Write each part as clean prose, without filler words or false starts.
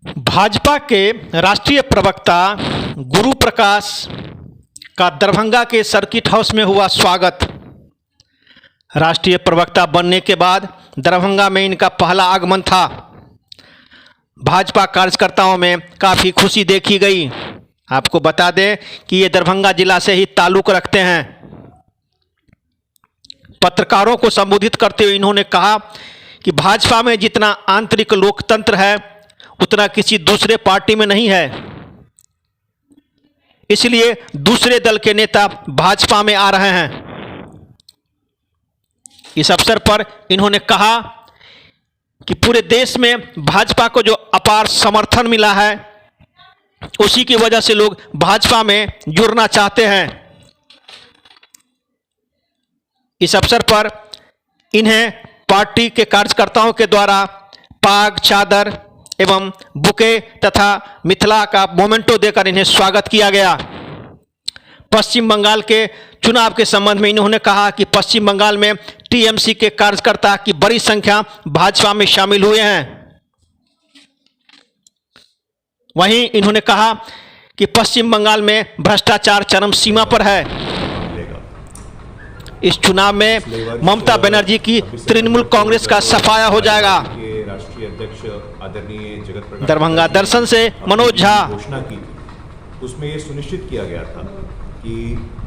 भाजपा के राष्ट्रीय प्रवक्ता गुरु प्रकाश का दरभंगा के सर्किट हाउस में हुआ स्वागत। राष्ट्रीय प्रवक्ता बनने के बाद दरभंगा में इनका पहला आगमन था। भाजपा कार्यकर्ताओं में काफ़ी खुशी देखी गई। आपको बता दें कि ये दरभंगा जिला से ही ताल्लुक़ रखते हैं। पत्रकारों को संबोधित करते हुए इन्होंने कहा कि भाजपा में जितना आंतरिक लोकतंत्र है उतना किसी दूसरे पार्टी में नहीं है, इसलिए दूसरे दल के नेता भाजपा में आ रहे हैं। इस अवसर पर इन्होंने कहा कि पूरे देश में भाजपा को जो अपार समर्थन मिला है उसी की वजह से लोग भाजपा में जुड़ना चाहते हैं। इस अवसर पर इन्हें पार्टी के कार्यकर्ताओं के द्वारा पाग, चादर एवं बुके तथा मिथिला का मोमेंटो देकर इन्हें स्वागत किया गया। पश्चिम बंगाल के चुनाव के संबंध में इन्होंने कहा कि पश्चिम बंगाल में टीएमसी के कार्यकर्ता की बड़ी संख्या भाजपा में शामिल हुए हैं। वहीं इन्होंने कहा कि पश्चिम बंगाल में भ्रष्टाचार चरम सीमा पर है। इस चुनाव में ममता बनर्जी की तृणमूल कांग्रेस का सफाया हो जाएगा। राष्ट्रीय अध्यक्ष आदरणीय जगत प्रकाश दरभंगा दर्शन से मनोज झा। घोषणा की उसमें ये सुनिश्चित किया गया था कि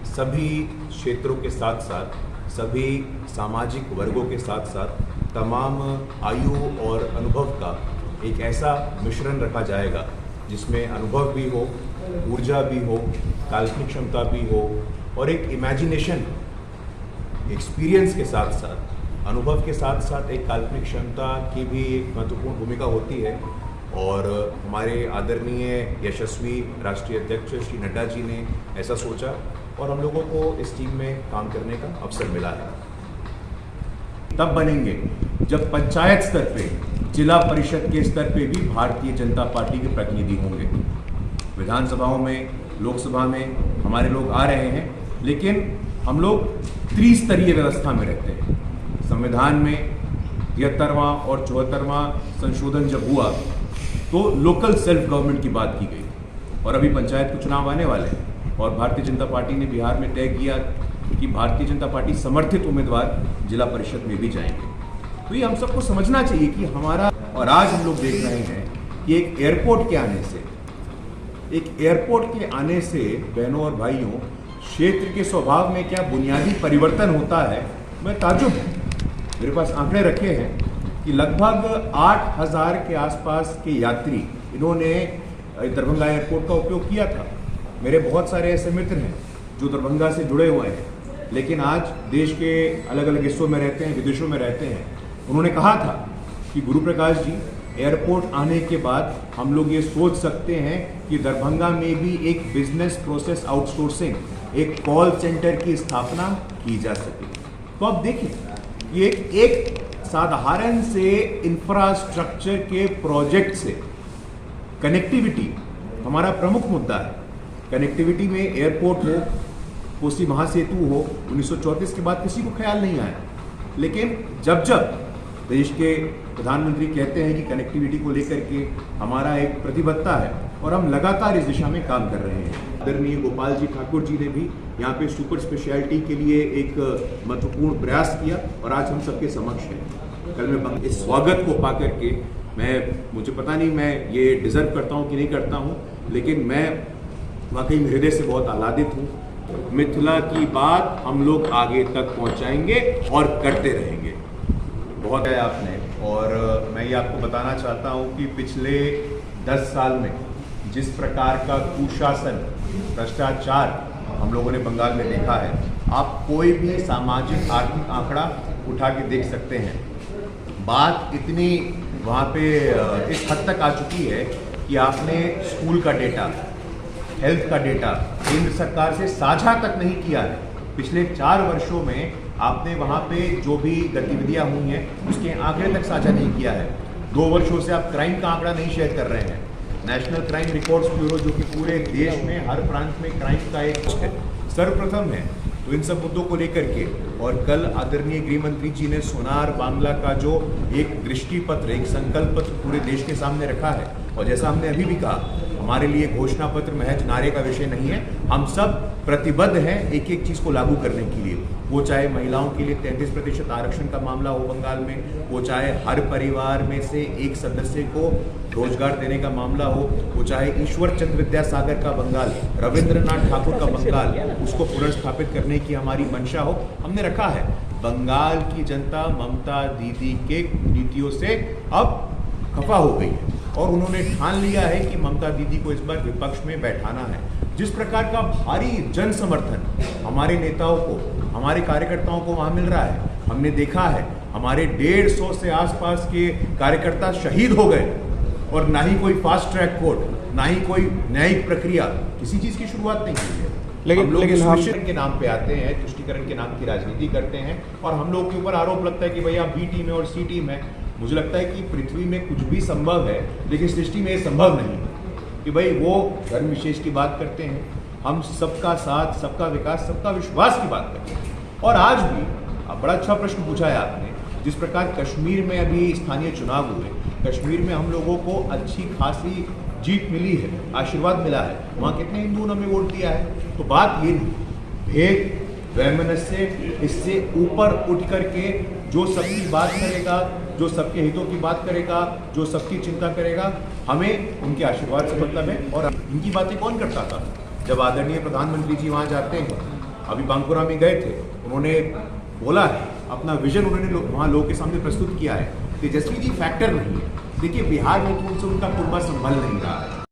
सभी क्षेत्रों के साथ साथ सभी सामाजिक वर्गों के साथ साथ तमाम आयु और अनुभव का एक ऐसा मिश्रण रखा जाएगा जिसमें अनुभव भी हो, ऊर्जा भी हो, काल्पनिक क्षमता भी हो और एक इमेजिनेशन एक्सपीरियंस के साथ साथ अनुभव के साथ साथ एक काल्पनिक क्षमता की भी एक महत्वपूर्ण भूमिका होती है। और हमारे आदरणीय यशस्वी राष्ट्रीय अध्यक्ष श्री नड्डा जी ने ऐसा सोचा और हम लोगों को इस टीम में काम करने का अवसर मिला है। तब बनेंगे जब पंचायत स्तर पे, जिला परिषद के स्तर पे भी भारतीय जनता पार्टी के प्रतिनिधि होंगे। विधानसभाओं में, लोकसभा में हमारे लोग आ रहे हैं, लेकिन हम लोग त्रिस्तरीय व्यवस्था में रहते हैं। संविधान में 73वां और 74वां संशोधन जब हुआ तो लोकल सेल्फ गवर्नमेंट की बात की गई और अभी पंचायत के चुनाव आने वाले हैं और भारतीय जनता पार्टी ने बिहार में तय किया कि भारतीय जनता पार्टी समर्थित उम्मीदवार जिला परिषद में भी जाएंगे। तो ये हम सबको समझना चाहिए कि हमारा, और आज हम लोग देख रहे हैं कि एक एयरपोर्ट के आने से बहनों और भाइयों, क्षेत्र के स्वभाव में क्या बुनियादी परिवर्तन होता है। मैं ताज्जुब हूँ, मेरे पास आंकड़े रखे हैं कि लगभग 8,000 के आसपास के यात्री इन्होंने दरभंगा एयरपोर्ट का उपयोग किया था। मेरे बहुत सारे ऐसे मित्र हैं जो दरभंगा से जुड़े हुए हैं, लेकिन आज देश के अलग अलग हिस्सों में रहते हैं, विदेशों में रहते हैं। उन्होंने कहा था कि गुरु प्रकाश जी, एयरपोर्ट आने के बाद हम लोग ये सोच सकते हैं कि दरभंगा में भी एक बिजनेस प्रोसेस आउटसोर्सिंग, एक कॉल सेंटर की स्थापना की जा सके। तो आप देखिए, ये एक साधारण से इंफ्रास्ट्रक्चर के प्रोजेक्ट से कनेक्टिविटी हमारा प्रमुख मुद्दा है। कनेक्टिविटी में एयरपोर्ट हो, कोसी महासेतु हो, 1934 के बाद किसी को ख्याल नहीं आया, लेकिन जब देश के प्रधानमंत्री कहते हैं कि कनेक्टिविटी को लेकर के हमारा एक प्रतिबद्धता है और हम लगातार इस दिशा में काम कर रहे हैं। आदरणीय गोपाल जी ठाकुर जी ने भी यहाँ पे सुपर स्पेशलिटी के लिए एक महत्वपूर्ण प्रयास किया और आज हम सबके समक्ष हैं। कल मैं इस स्वागत को पा करके मुझे पता नहीं मैं ये डिजर्व करता हूँ कि नहीं करता हूँ, लेकिन मैं वाकई में हृदय से बहुत आह्लादित हूँ। मिथिला की बात हम लोग आगे तक पहुँचाएंगे और करते रहेंगे। बहुत है आपने, और मैं ये आपको बताना चाहता हूँ कि पिछले 10 साल में जिस प्रकार का कुशासन, भ्रष्टाचार हम लोगों ने बंगाल में देखा है, आप कोई भी सामाजिक आर्थिक आंकड़ा उठा के देख सकते हैं। बात इतनी वहाँ पे इस हद तक आ चुकी है कि आपने स्कूल का डेटा, हेल्थ का डेटा केंद्र सरकार से साझा तक नहीं किया है। पिछले 4 वर्षों में आपने वहाँ पे जो भी गतिविधियाँ हुई हैं उसके आंकड़े तक साझा नहीं किया है। 2 वर्षों से आप क्राइम का आंकड़ा नहीं शेयर कर रहे हैं। नेशनल क्राइम रिकॉर्ड्स ब्यूरो, जो कि पूरे देश में हर प्रांत में क्राइम का एक सर्वप्रथम है, तो इन सब मुद्दों को लेकर के और कल आदरणीय गृह मंत्री जी ने सोनार बांग्ला का जो एक दृष्टि पत्र, एक संकल्प पत्र पूरे देश के सामने रखा है, और जैसा हमने अभी भी कहा, हमारे लिए घोषणा पत्र महज नारे का विषय नहीं है। हम सब प्रतिबद्ध हैं एक एक चीज को लागू करने के लिए। वो चाहे महिलाओं के लिए 33% आरक्षण का मामला हो बंगाल में, वो चाहे हर परिवार में से एक सदस्य को रोजगार देने का मामला हो, वो चाहे ईश्वर चंद्र विद्यासागर का बंगाल, रविंद्रनाथ ठाकुर का बंगाल, उसको पुनर्स्थापित करने की हमारी मंशा हो, हमने रखा है। बंगाल की जनता ममता दीदी के नीतियों से अब खफा हो गई है और उन्होंने ठान लिया है कि ममता दीदी को इस बार विपक्ष में बैठाना है। जिस प्रकार का भारी जन समर्थन हमारे नेताओं को, हमारे कार्यकर्ताओं को वहां मिल रहा है, हमने देखा है। हमारे 150 से आसपास के कार्यकर्ता शहीद हो गए और ना ही कोई फास्ट ट्रैक कोर्ट, ना ही कोई न्यायिक प्रक्रिया, किसी चीज की शुरुआत नहीं हुई है। लेकिन हम तुष्टिकरण के नाम पे आते हैं, तुष्टिकरण के नाम की राजनीति करते हैं और हम लोग के ऊपर आरोप लगता है कि भैया बी टीम है और सी टीम है। मुझे लगता है कि पृथ्वी में कुछ भी संभव है, लेकिन सृष्टि में ये संभव नहीं कि भाई वो धर्म विशेष की बात करते हैं, हम सबका साथ, सबका विकास, सबका विश्वास की बात करते हैं। और आज भी बड़ा अच्छा प्रश्न पूछा है आपने, जिस प्रकार कश्मीर में अभी स्थानीय चुनाव हुए, कश्मीर में हम लोगों को अच्छी खासी जीत मिली है, आशीर्वाद मिला है। वहाँ कितने हिंदुओं ने हमें वोट दिया है। तो बात ये नहीं, भेद वैमनस्य, इससे ऊपर उठ करके जो सबकी बात करेगा, जो सबके हितों की बात करेगा, जो सबकी चिंता करेगा, हमें उनके आशीर्वाद से मतलब है। और इनकी बातें कौन करता था? जब आदरणीय प्रधानमंत्री जी वहाँ जाते हैं, अभी बांकुरा में गए थे, उन्होंने बोला है, अपना विजन उन्होंने वहाँ लोगों के सामने प्रस्तुत किया है। तेजस्वी जी फैक्टर नहीं है। देखिए बिहार में तो उनसे उनका कुर्बा संभल नहीं रहा है।